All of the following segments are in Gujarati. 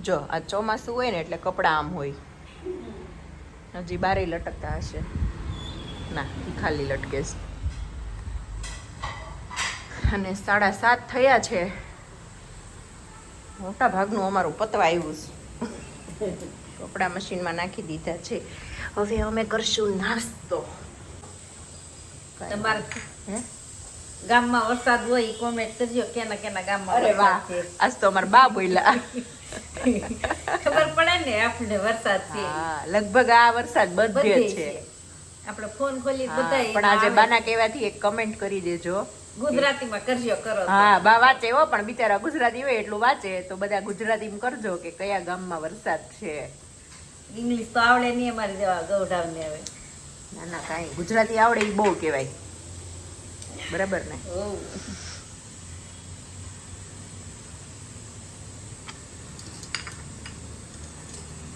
જો આ ચોમાસું હોય ને એટલે કપડાં આમ હોય. હજી બારે લટકતા હશે. ના એ ખાલી લટકે છે. અને 7:30 થયા છે. મોટા ભાગનું અમારું પતવા આવ્યું છે. કપડાં મશીનમાં નાખી દીધા છે. હવે અમે કરશું નાસ્તો. તમારે ગામમાં વરસાદ હોય કોમેન્ટ કરજો કેના કેના ગામમાં. અરે વાહ, આજ તો અમારા બા બોલ્યા. ખબર પડે ને આપણે વરસાદ છે. હા, લગભગ આ વરસાદ બધે છે. આપણે ફોન ખોલી બધા. પણ આજે બાના કહેવાથી એક કમેન્ટ કરી દેજો. ગુજરાતીમાં કરજો કરો. હા, બા વાંચે હો, પણ બિચારા ગુજરાતી હોય એટલું વાંચે તો બધા ગુજરાતીમાં કરજો કે કયા ગામમાં વરસાદ છે. ઇંગ્લિશ તો આવડે નહીં અમારી જેવા ગૌઢાવને હવે. ના ના, કાંઈ ગુજરાતી આવડે એ બહુ કહેવાય. બરાબર ને?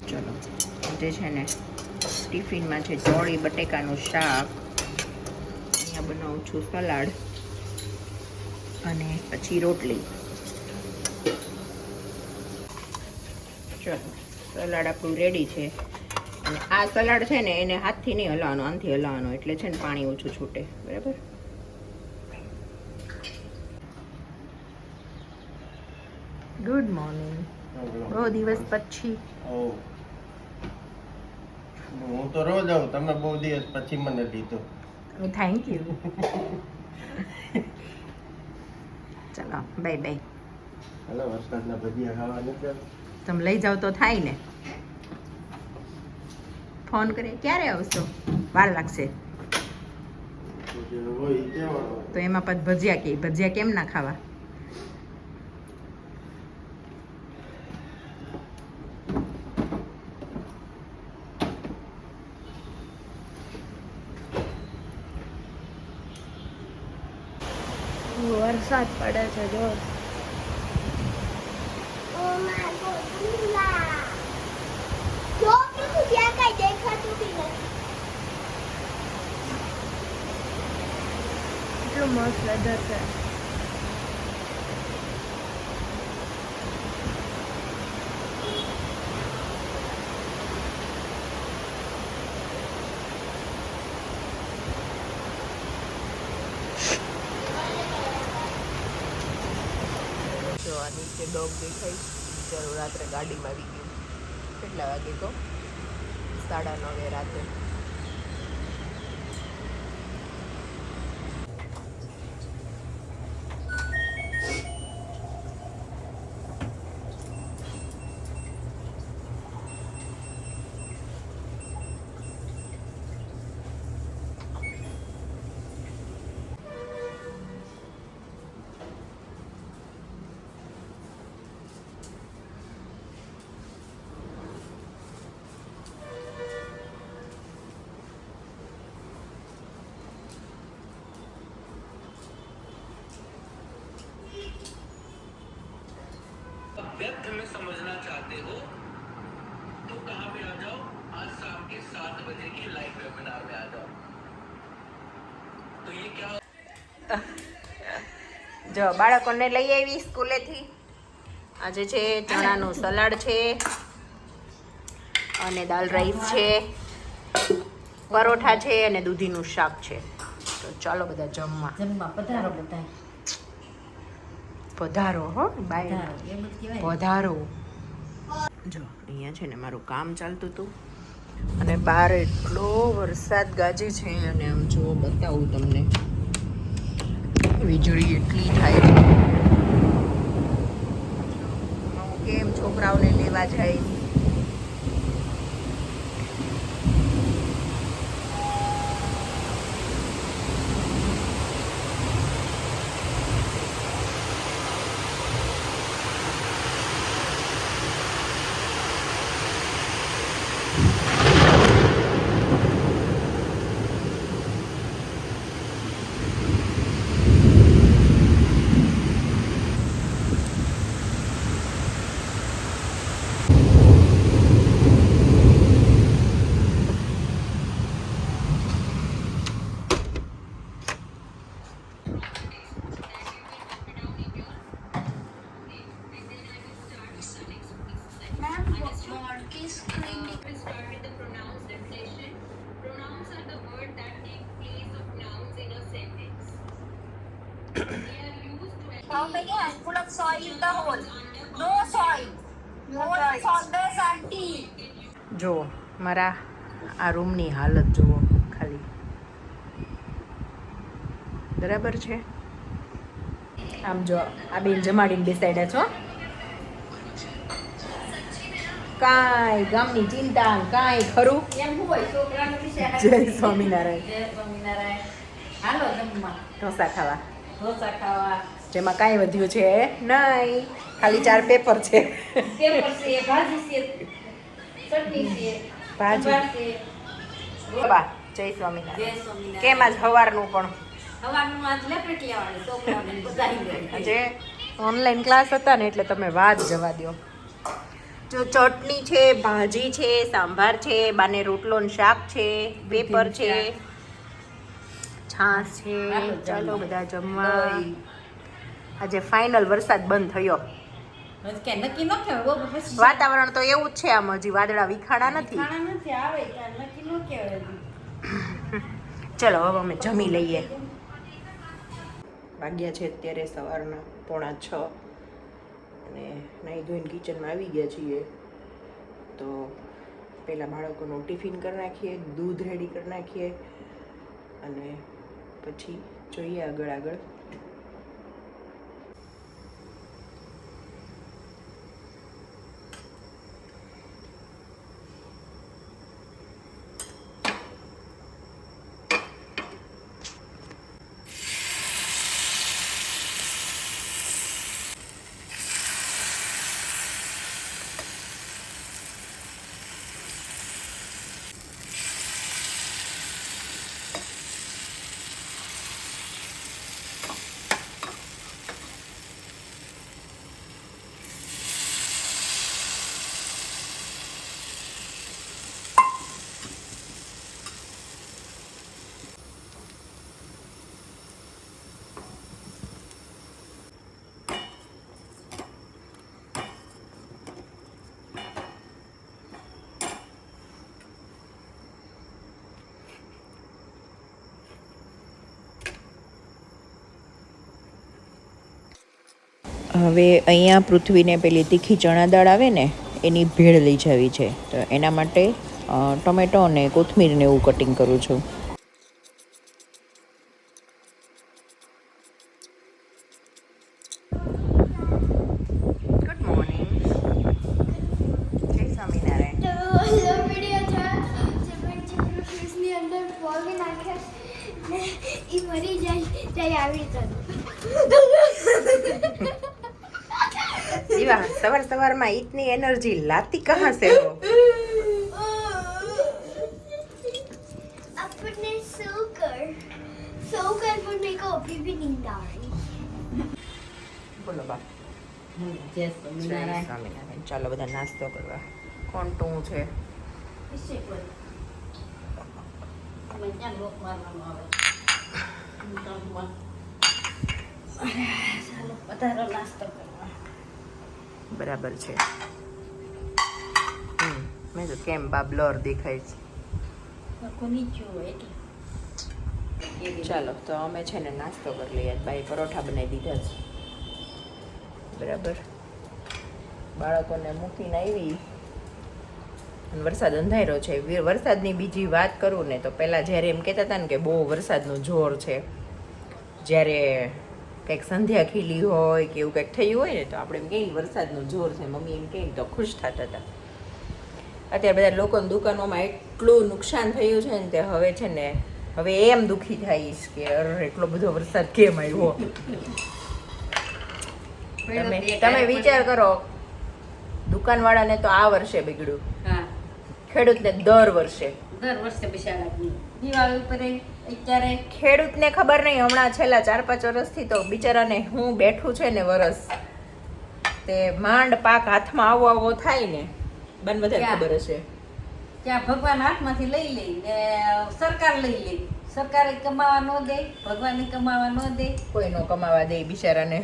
ચલો, જે છે ને ટિફિનમાં છે ચોળી બટેકાનું શાક, અહીંયા બનાવું છું સલાડ અને પછી રોટલી. ચલો, સલાડ આપણું રેડી છે. અને આ સલાડ છે ને એને હાથથી નહીં હલાવવાનો, આનાથી હલાવવાનો, એટલે છે ને પાણી ઓછું છૂટે. બરાબર? Good morning. બહુ દિવસ પછી. હું તો રોજ આવું, તમે બહુ દિવસ પછી મને લીધો. Thank you. ચલો, બાય બાય. હાલો, વરસાદના ભજીયા ખાવા નથી. તમે લઈ જાવ તો થાય ને. ફોન કરે ક્યારે આવશો? વાર લાગશે તો એમાં પછી ભજીયા કે ભજીયા કેમ ના ખાવા? વરસાદ પડે છે જો. એટલું મસ્ત વેધર છે. જો આ નીચે ડોગ દેખાય, બિચારો રાત્રે ગાડીમાં આવી ગયું. કેટલા વાગે તો 9:30 રાતે. व्यर्थ में समझना चाहते हो तो कहां पे आ जाओ, आज शाम के 7 बजे की लाइव वेबिनार में आ जाओ. तो ये क्या? જો બાળકોને લઈ આવી સ્કૂલેથી. આજે છે ચણાનું સલાડ છે અને દાલ રાઈસ છે, પરોઠા છે અને દૂધીનું શાક છે. તો ચાલો બધા જમવા. પધારો બધા. પધારો હો બાય. એમ જ કહેવાય. પધારો. જો અહીંયા છે ને મારું કામ ચાલતું હતું અને બહાર એટલો વરસાદ ગાજે છે અને આમ જો બતાવું તમને, વીજળી એટલી થાય છે. કેમ છોકરાઓને લેવા જાય. We start with the pronouns definition. Pronouns are the words that take place of nouns in a sentence. They are used to How many handful of soil in the hole? No soil. Hole is always empty. જુઓ મારા આ રૂમની હાલત જુઓ ખાલી, બરાબર છે. આમ જો આ બેન જમાડીને બેસાડ્યા છો, કાંઈ ગામની ચિંતા કાંઈ ખરું. એમ હોય છોકરાનું વિશે જય સ્વામિનારાયણ. જય સ્વામિનારાયણ. હાલો જમવા, ઢોસા ખાવા, ઢોસા ખાવા. જેમાં કાંઈ વધ્યું છે નહીં, ખાલી 4 પેપર છે. પેપર છે, ભાજી છે, ચટણી છે, ભાજી. સંભાર છે. બાબા જય સ્વામિનારાયણ. જય સ્વામિનારાયણ. કેમ આજ સવારનું પણ સવારનું આજ લેપેટ લેવાની છોકરાઓને બધાય. આજે ઓનલાઈન ક્લાસ હતા ને એટલે તમે વાત જવા દો. જો ચટણી છે, ભાજી છે, સાંભાર છે, બાને રોટલો ને શાક છે, પેપર છે, છાશ છે. ચાલો બધા જમવા. આજે ફાઇનલ વરસાદ બંધ થયો. કે નક્કી ન કહેવાય બહુ પછી વાતાવરણ તો એવું જ છે, આમ હજી વાદળા વિખાણા નથી. ખાણા નથી આવે ત્યાં નક્કી ન કહેવાય. ચલો હવે અમે જમી લઈએ. વાગ્યા છે અત્યારે સવારના 5:45 અને નાહી ધોઈને કિચનમાં આવી ગયા છીએ. તો પહેલાં બાળકોનું ટિફિન કરી નાખીએ, દૂધ રેડી કરી નાખીએ અને પછી જોઈએ આગળ. હવે અહીંયા પૃથ્વીને પેલી તીખી ચણા દાળ આવે ને એની ભેળ લઈ જવી છે, તો એના માટે ટોમેટો અને કોથમીરને એવું કટિંગ કરું છું. Good morning. જય સ્વામિનારાયણ. તો વિડીયો છે જે પણ ફ્રીજની અંદર પોગી નાખે ને એ મરી જાય ત્યાં આવી જાય. દીવા સવારમાં इतनी एनर्जी लाती कहाँ से हो? अपने सोकर पर मेरे को अभी भी नींद आ रही. બોલો બા. જય સ્વામિનારાયણ. સ્વામિનારાયણ. ચાલો બધા નાસ્તો કરવા. કોણ ટું છે? વિશે કોઈ અમે ત્યાં લોક મારવાનું આવે. ચાલો વધારે નાસ્તો કરવા. બરાબર છે. મેં તો કેમ બા બ્લર દેખાય છે. કોની ચૂ એટલે ચાલો તો અમે છે ને નાસ્તો કરી લઈએ. બાઈ પરોઠા બનાવી દીધા છે. બરાબર. બાળકોને મૂકીને આવી અને વરસાદ અંધાર્યો છે. વરસાદની બીજી વાત કરું ને તો પહેલાં જ્યારે એમ કહેતા હતા ને કે બહુ વરસાદનું જોર છે, જ્યારે કંઈક સંધ્યા ખીલી હોય કે એવું કંઈક થયું હોય ને તો આપણે એમ કહીએ વરસાદનું જોર છે, મમ્મી એમ કહીને તો ખુશ થતા હતા. અત્યારે બધા લોકોની દુકાનોમાં એટલું નુકસાન થયું છે ને તે હવે છે ને હવે એમ દુઃખી થઈશ કે અરે એટલો બધો વરસાદ કેમ આવ્યો. તમે વિચાર કરો, દુકાનવાળાને તો આ વર્ષે બગડ્યું, હા ખેડૂતને દર વર્ષે. દર વર્ષે બિચારા દિવાળી ઉપર અત્યારે ખેડૂતને ખબર નહીં, હમણાં છેલ્લા 4-5 વર્ષથી તો બિચારાને હું બેઠું છે ને વરસ તે માંડ પાક હાથમાં આવો થાય ને બન વધારે ખબર હશે. ત્યાં ભગવાન હાથમાંથી લઈ લે ને સરકાર લઈ લે. સરકારે કમાવા ન દે, ભગવાને કમાવા ન દે. કોઈ નો કમાવા દે બિચારાને.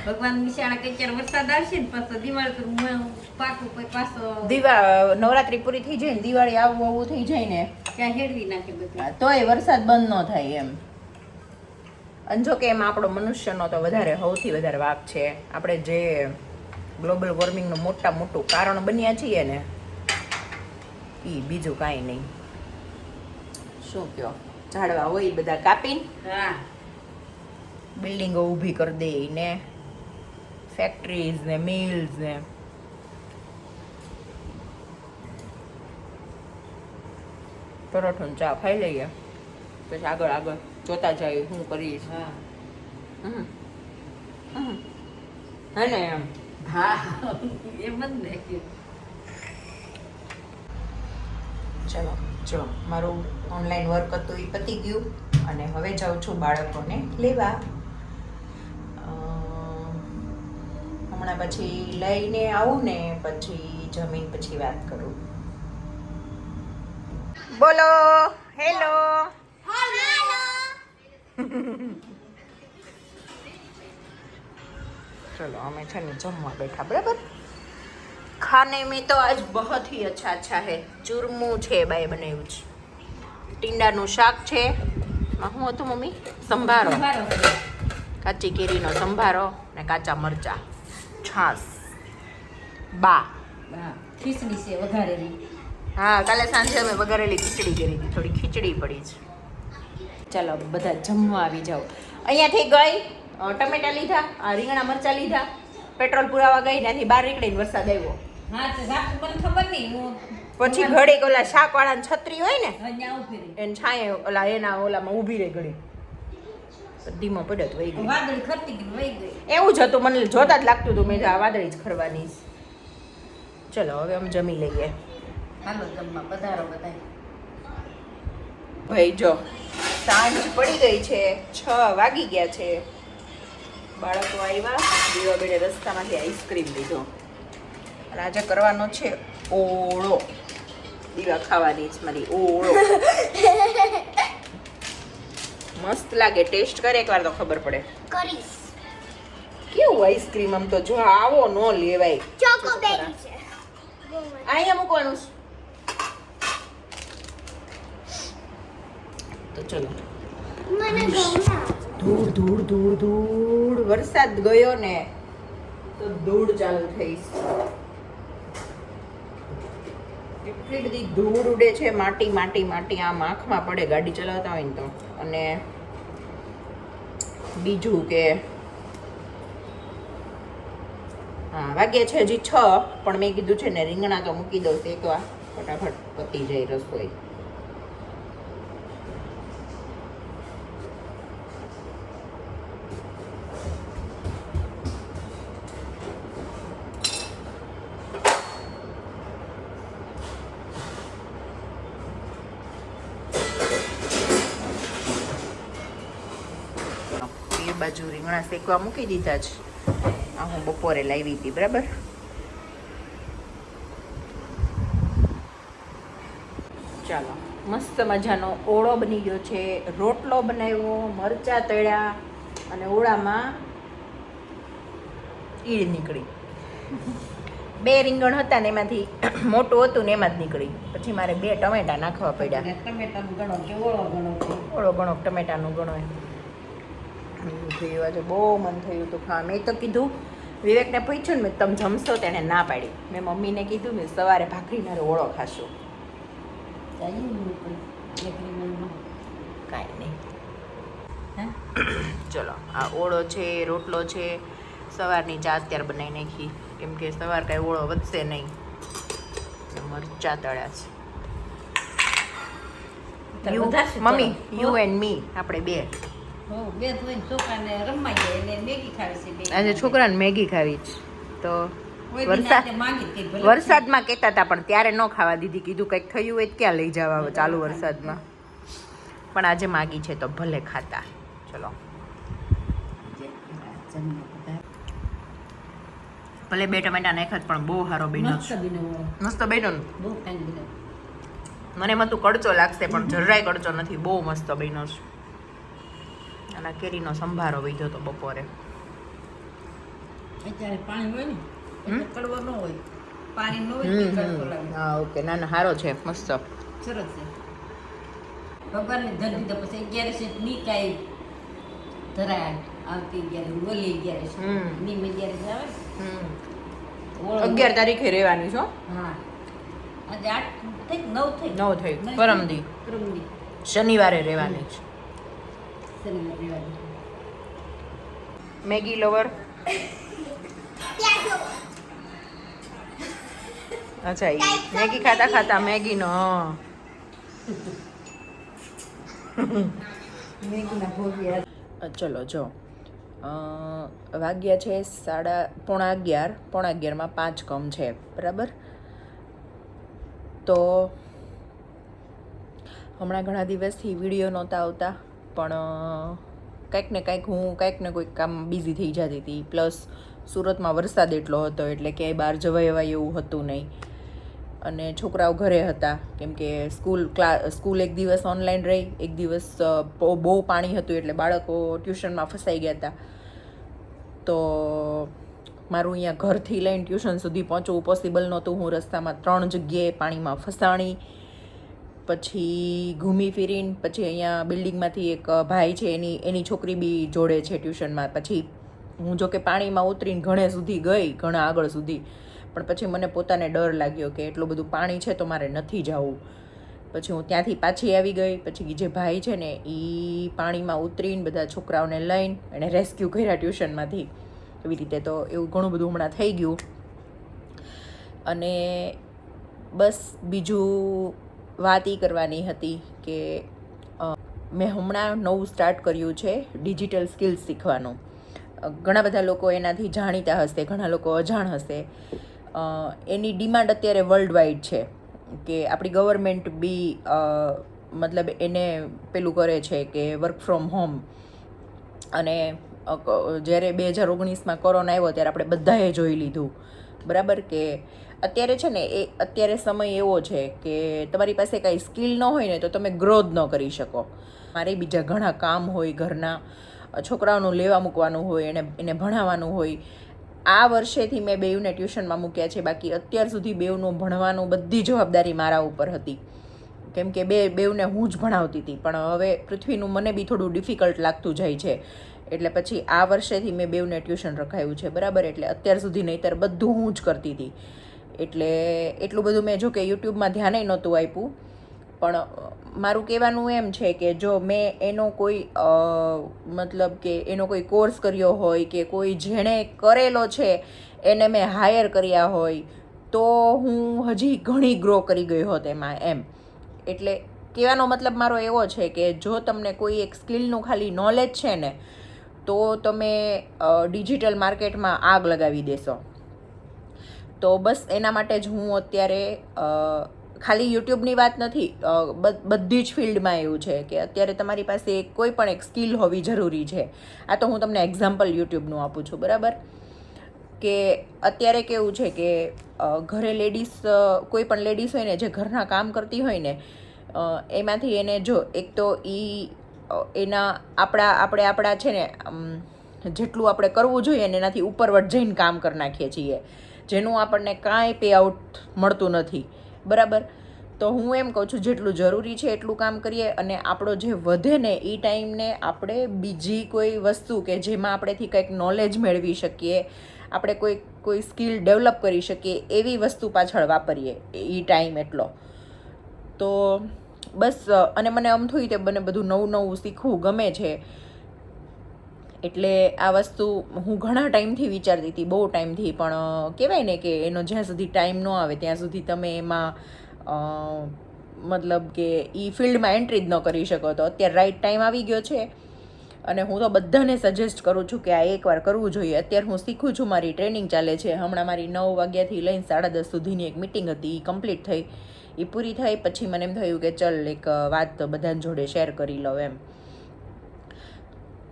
ભગવાન નિશાળા કે ક્યારે વરસાદ આવશે ને પાછો દિવાળી પાકું પછી પાછો નવરાત્રી પૂરી થઈ જાય ને દિવાળી આવું થઈ જાય ને ત્યાં હેડવી નાખે બધું. તોય વરસાદ બંધ ન થાય એમ. અને જો કે એમાં આપણો મનુષ્યનો તો સૌથી વધારે વાંક છે. આપણે જે ગ્લોબલ વોર્મિંગનું મોટું કારણ બન્યા છીએ ને એ બીજું કાંઈ નહીં. શું કયો, ઝાડવા હોય એ બધા કાપીને હા બિલ્ડિંગો ઊભી કરી દે ને ફેક્ટરીઝ ને મિલ્સ ને પરોઠો ને ચા ખાઈ લઈએ પછી આગળ જોતા જાય શું કરીશ. હા હે ને એમ. હા એમ જ ને. ચલો જો મારું ઓનલાઈન વર્ક હતું એ પતી ગયું અને હવે જાઉં છું બાળકોને લેવા. હમણાં પછી લઈને આવું ને પછી જમીન પછી વાત કરું. બોલો હેલો. चलो हमें છે ને જમવા બેઠા બરાબર. खाने में तो आज बहुत ही अच्छा है. ચૂરમું છે બાય બનાવ્યું છે, ટીંડાનું શાક છે, શું હતું મમ્મી? સંભારો, કાચી કેરીનો સંભારો ને કાચા મરચા, છાસ. બા ખીચડી છે વઘારેલી. હા કાલે સાંજે અમે વઘારેલી ખીચડી કરી હતી, થોડી ખીચડી પડી છે. ચાલો બધા જમવા આવી જાઓ. અહીંયાથી ગઈ ટમેટા લીધા, રીંગણા મરચાં લીધા, પેટ્રોલ પુરાવા ગઈ, ત્યાંથી બહાર નીકળીને વરસાદ આવ્યો. હા તો સાચું મને ખબર નહીં. હું પછી ઘડીક ઓલા શાકવાળાની છત્રી હોય ને અહીંયા ઉભી રહી. એને છાંયે ઓલામાં ઊભી રહી ઘડી, ધીમો પડ્યો તો વહી ગઈ. વાદળી ખરતી ગઈ વહી ગઈ. એવું જ હતું, મને જોતા જ લાગતું હતું મેં આ વાદળી જ ખરવાની. ચલો હવે અમે જમી લઈએ. હાલો જમવા પધારો બધાય. ભાઈ જો સાંજ પડી ગઈ છે, 6 વાગી ગયા છે. બાળકો આવ્યા, દીવા બેડે રસ્તામાંથી આઈસ્ક્રીમ લીધો અને આજે કરવાનો છે ઓળો. દીવા ખાવાની છે મારી ઓળો. મસ્ત લાગે, ટેસ્ટ કરે એકવાર તો ખબર પડે. કરીશ. કેવું આઈસ્ક્રીમ આમ તો જો આવો ન લેવાય. ચોકોબેરી છે. અહીંયા મૂકવાનું છે. તો ચલો. મને ગમ્યા. ધૂળ ધૂળ ધૂળ ધૂળ. વરસાદ ગયો ને તો ધૂળ ચાલુ થઈ. એટલી બધી ધૂળ ઉડે છે, માટી માટી માટી આમ આંખમાં પડે ગાડી ચલાવતા હોય ને તો. અને બીજું કે હા વાગ્યા છે હજી 6, પણ મેં કીધું છે ને રીંગણા તો મૂકી દઉં શેકવા, ફટાફટ પતી જાય રસોઈ. બાજુ રીંગણા શેકવા મૂકી દીધા છે. આ હું બપોરે લાવી હતી બરાબર. ચાલો મસ્ત મજાનો ઓળો બની ગયો છે, રોટલો બનાવ્યો, મરચા તળ્યા અને ઓળામાં ઈડ નીકળી. 2 રીંગણ હતા ને એમાંથી મોટું હતું ને એમાં જ નીકળી. પછી મારે 2 ટમેટા નાખવા પડ્યા. ટમેટાનું ગણો કે ઓળો ગણો છે. ઓળો ગણો ટમેટાનું ગણો. થયું આજે બહુ મન થયું હતું ખાવા. મેં તો કીધું વિવેકને પૂછ્યું ને તમે જમશો, તેણે ના પાડી. મેં મમ્મીને કીધું મેં સવારે ભાખરીનો ઓળો ખાશું. કાંઈ નહીં. ચલો આ ઓળો છે, રોટલો છે, સવારની ચા અત્યારે બનાવી નાખી કેમ કે સવાર કાંઈ ઓળો વધશે નહીં. મરચા તળ્યા છે. મમ્મી યુ એન્ડ મી, આપણે 2. બે ધોઈને છોકરાને રમાઈ જાય એટલે મેગી ખાવી છે. આજે છોકરાને મેગી ખાવી છે તો વરસાદ વરસાદમાં કહેતા હતા પણ ત્યારે ન ખાવા દીધી. કીધું કંઈક થયું હોય તો ક્યાં લઈ જવા ચાલુ વરસાદમાં. પણ આજે માગી છે તો ભલે ખાતા. ચલો ભલે 2 ટમેટા નાખ્યા પણ બહુ સારો બન્યો છે. મસ્ત બન્યો ને. મને એમાં તું કડચો લાગશે પણ જરાય કડચો નથી, બહુ મસ્ત બન્યો છે. અને કેરીનો સંભારો વીધો તો બપોરે. અત્યારે પાણી હોય ને એટલે કડવો ન હોય, પાણી ન હોય તો કડવો લાગે. હા ઓકે, ના ના સારો છે, મસ્ત. સરસ છે. ભગવાનને ધન દીધા પછી 11 નીકાય ધરાય આવતી 11 ઓલી 11 નીમ 11 આવે હમ. ઓળો. 11 તારીખે રહેવાની છો? હા આજે 8 થઈ 9 થઈ 9 થઈ, પરમદી પરમદી શનિવારે રહેવાની છે. શનિવાર રહેવાની. Maggi lover? અચ્છા, ઈ મેગી ખાતા ખાતા મેગીનો મેગીના ભોગિયા. ચલો જો વાગ્યા છે 11:30, 11:30 5 કમ છે, બરાબર. તો હમણાં ઘણા દિવસથી વિડીયો નહોતા આવતા, પણ કંઈક ને કંઈક હું કંઈક ને કોઈક કામ બિઝી થઈ જતી હતી. પ્લસ સુરતમાં વરસાદ એટલો હતો એટલે ક્યાંય બહાર જવાય એવું હતું નહીં, અને છોકરાઓ ઘરે હતા કેમ કે સ્કૂલ એક દિવસ ઓનલાઈન રહી, એક દિવસ બહુ પાણી હતું એટલે બાળકો ટ્યુશનમાં ફસાઈ ગયા હતા. તો મારું અહીંયા ઘરથી લઈને ટ્યુશન સુધી પહોંચવું પોસિબલ નહોતું. હું રસ્તામાં 3 જગ્યાએ પાણીમાં ફસાણી, પછી ઘૂમી ફીરીને પછી અહીંયા બિલ્ડિંગમાંથી એક ભાઈ છે એની છોકરી બી જોડે છે ટ્યુશનમાં. પછી હું જો કે પાણીમાં ઉતરીને ઘણા આગળ સુધી, પણ પછી મને પોતાને ડર લાગ્યો કે એટલું બધું પાણી છે તો મારે નથી જવું. પછી હું ત્યાંથી પાછી આવી ગઈ. પછી જે ભાઈ છે ને એ પાણીમાં ઉતરીને બધા છોકરાઓને લઈને એણે રેસ્ક્યુ કર્યા ટ્યુશનમાંથી. એવી રીતે તો એવું ઘણું બધું હમણાં થઈ ગયું. અને બસ બીજું વાત એ કરવાની હતી કે મેં હમણાં નવું સ્ટાર્ટ કર્યું છે ડિજિટલ સ્કિલ્સ શીખવાનું. ઘણા બધા લોકો એનાથી જાણીતા હશે, ઘણા લોકો અજાણ હશે. એની ડિમાન્ડ અત્યારે વર્લ્ડ વાઇડ છે કે આપણી ગવર્મેન્ટ બી મતલબ એને પેલું કરે છે કે વર્ક ફ્રોમ હોમ. અને જ્યારે 2019માં કોરોના આવ્યો ત્યારે આપણે બધાએ જોઈ લીધું, બરાબર, કે અત્યારે છે ને અત્યારે સમય એવો છે કે તમારી પાસે કાંઈ સ્કિલ ન હોય ને તો તમે ગ્રોથ ન કરી શકો. મારે બીજા ઘણા કામ હોય, ઘરના છોકરાઓનું લેવા મૂકવાનું હોય, એને ભણાવવાનું હોય. આ વર્ષેથી મેં બેઉને ટ્યુશનમાં મૂક્યા છે, બાકી અત્યાર સુધી બેઉનું ભણવાનું બધી જવાબદારી મારા ઉપર હતી કેમ કે બેઉને હું જ ભણાવતી હતી. પણ હવે પૃથ્વીનું મને બી થોડું ડિફિકલ્ટ લાગતું જાય છે એટલે પછી આ વર્ષેથી મેં બેઉને ટ્યુશન રખાયું છે, બરાબર. એટલે અત્યાર સુધી નહીંતર બધું હું જ કરતી હતી. એટલે એટલું બધું મેં જો કે યુટ્યુબમાં ધ્યાને નહોતું આપ્યું. પણ મારું કહેવાનું એમ છે કે જો મેં એનો કોઈ મતલબ કે એનો કોઈ કોર્સ કર્યો હોય કે કોઈ જેણે કરેલો છે એને મેં હાયર કર્યા હોય તો હું હજી ઘણી ગ્રો કરી ગઈ હોત એમાં એમ. એટલે કહેવાનો મતલબ મારો એવો છે કે જો તમને કોઈ એક સ્કિલનું ખાલી નોલેજ છે ને તો તમે ડિજિટલ માર્કેટમાં આગ લગાવી દેશો. તો બસ એના માટે જ હું અત્યારે ખાલી યુટ્યુબની વાત નથી, બધી જ ફિલ્ડમાં એવું છે કે અત્યારે તમારી પાસે કોઈ પણ એક સ્કિલ હોવી જરૂરી છે. આ તો હું તમને એક્ઝામ્પલ યુટ્યુબનું આપું છું, બરાબર. કે અત્યારે કેવું છે કે ઘરે કોઈ પણ લેડીઝ હોય ને જે ઘરના કામ કરતી હોય ને એમાંથી એને જો એક તો એના આપણા છે ને જેટલું આપણે કરવું જોઈએ ને એનાથી ઉપરવટ જઈને કામ કરી નાખીએ છીએ, જેનું આપણને કાંઈ પે આઉટ મળતું નથી, બરાબર. તો હું એમ કહું છું જેટલું જરૂરી છે એટલું કામ કરીએ અને આપણો જે વધે ને એ ટાઈમને આપણે બીજી કોઈ વસ્તુ કે જેમાં આપણેથી કંઈક નોલેજ મેળવી શકીએ, આપણે કોઈ સ્કિલ ડેવલપ કરી શકીએ એવી વસ્તુ પાછળ વાપરીએ એ ટાઈમ એટલો. તો બસ, અને મને આમ થયું કે મને બધું નવું શીખવું ગમે છે. એટલે આ વસ્તુ હું ઘણા ટાઈમથી વિચારતી હતી, બહુ ટાઈમથી, પણ કહેવાય ને કે એનો જ્યાં સુધી ટાઈમ ન આવે ત્યાં સુધી તમે એમાં મતલબ કે એ ફિલ્ડમાં એન્ટ્રી જ ન કરી શકો. તો અત્યારે રાઈટ ટાઈમ આવી ગયો છે અને હું તો બધાને સજેસ્ટ કરું છું કે આ એકવાર કરવું જોઈએ. અત્યારે હું શીખું છું, મારી ટ્રેનિંગ ચાલે છે. હમણાં મારી 9 વાગ્યાથી લઈને 10:30 સુધીની એક મિટિંગ હતી, એ કમ્પ્લીટ થઈ. એ પૂરી થઈ પછી મને એમ થયું કે ચલ એક વાત બધાને જોડે શેર કરી લઉં એમ.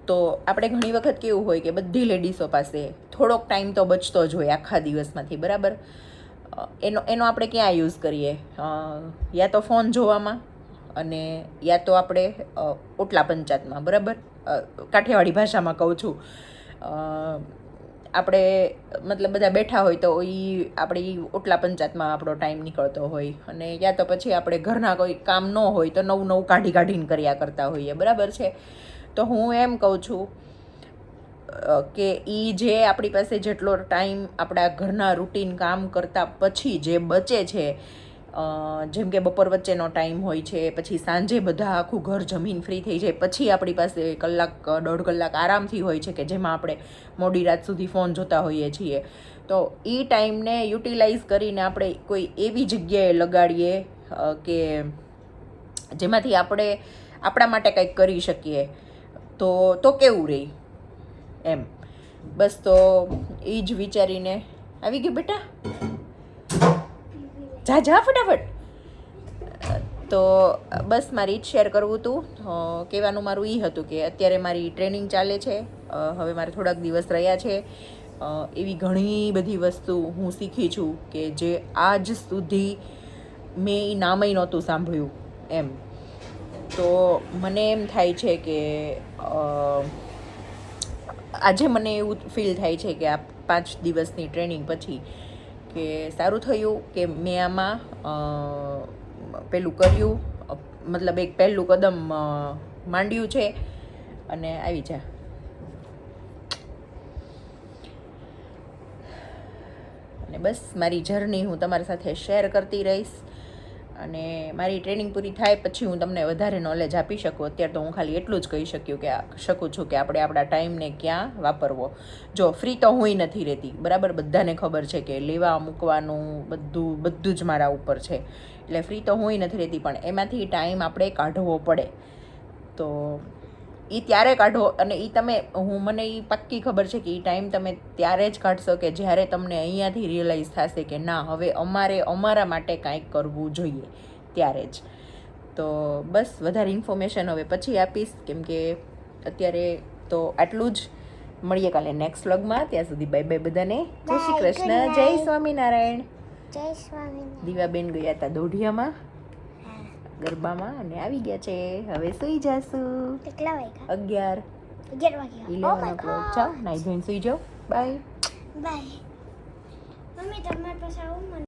તો આપણે ઘણી વખત કેવું હોય કે બધી લેડીઝો પાસે થોડોક ટાઈમ તો બચતો જ હોય આખા દિવસમાંથી, બરાબર. એનો આપણે ક્યાં યુઝ કરીએ? યા તો ફોન જોવામાં અને યા તો આપણે ઓટલા પંચાયતમાં, બરાબર. કાઠિયાવાડી ભાષામાં કહું છું. આપણે મતલબ બધા બેઠા હોય તો એ આપણી ઓટલા પંચાયતમાં આપણો ટાઈમ નીકળતો હોય, અને યા તો પછી આપણે ઘરના કોઈ કામ ન હોય તો નવું નવું કાઢીને કર્યા કરતા હોઈએ, બરાબર છે. તો હું એમ કહું છું કે એ જે આપણી પાસે જેટલો ટાઈમ આપણા ઘરના રૂટીન કામ કરતાં પછી જે બચે છે, જેમ કે બપોર વચ્ચેનો ટાઈમ હોય છે, પછી સાંજે બધા આખું ઘર જમીન ફ્રી થઈ જાય પછી આપણી પાસે કલાક 1.5 કલાક આરામથી હોય છે કે જેમાં આપણે મોડી રાત સુધી ફોન જોતા હોઈએ છીએ. તો એ ટાઈમને યુટિલાઇઝ કરીને આપણે કોઈ એવી જગ્યાએ લગાડીએ કે જેમાંથી આપણે આપણા માટે કંઈક કરી શકીએ, તો કેવું રહે એમ. બસ તો એ જ વિચારીને આવી ગયું બેટા, જા ફટાફટ. તો બસ મારી જ શેર કરવું હતું. કહેવાનું મારું એ હતું કે અત્યારે મારી ટ્રેનિંગ ચાલે છે, હવે મારે થોડાક દિવસ રહ્યા છે. એવી ઘણી બધી વસ્તુ હું શીખી છું કે જે આજ સુધી મેં એ નામય નહોતું સાંભળ્યું એમ. તો મને એમ થાય છે કે આજે મને એવું ફીલ થાય છે કે આ 5 દિવસની ટ્રેનિંગ પછી કે સારું થયું કે મેં આમાં પેલું કર્યું, મતલબ એક પહેલું કદમ માંડ્યું છે. અને આવી જા, અને બસ મારી જર્ની હું તમારી સાથે શેર કરતી રહીશ, અને મારી ટ્રેનિંગ પૂરી થાય પછી હું તમને વધારે નોલેજ આપી શકું. અત્યારે તો હું ખાલી એટલું જ કહી શકું છું કે આપણે આપણા ટાઈમને ક્યાં વાપરવો. જો ફ્રી તો હુંય નથી રહેતી, બરાબર, બધાને ખબર છે કે લેવા મૂકવાનું બધું જ મારા ઉપર છે, એટલે ફ્રી તો હુંય નથી રહેતી, પણ એમાંથી ટાઈમ આપણે કાઢવો પડે. તો એ ત્યારે કાઢો, અને મને એ પાક્કી ખબર છે કે એ ટાઈમ તમે ત્યારે જ કાઢશો કે જ્યારે તમને અહીંયાથી રિયલાઇઝ થશે કે ના, હવે અમારા માટે કાંઈક કરવું જોઈએ, ત્યારે જ. તો બસ વધારે ઇન્ફોર્મેશન હવે પછી આપીશ, કેમ કે અત્યારે તો આટલું જ. મળીએ કાલે નેક્સ્ટ વ્લોગમાં. ત્યાં સુધી બાય બાય બધાને. જય શ્રી કૃષ્ણ, જય સ્વામિનારાયણ. જય સ્વામિનારાયણ. દીવાબેન ગયા હતા દોઢિયામાં ગરબામાં અને આવી ગયા છે. હવે સુઈ જાશું. કેટલા વાગ્યા? 11 વાગ્યા. 11 o'clock. જાઓ નાઈ ધોઈને સુઈ જાઓ. Bye bye. મમ્મી તમારી પાસે આવું મને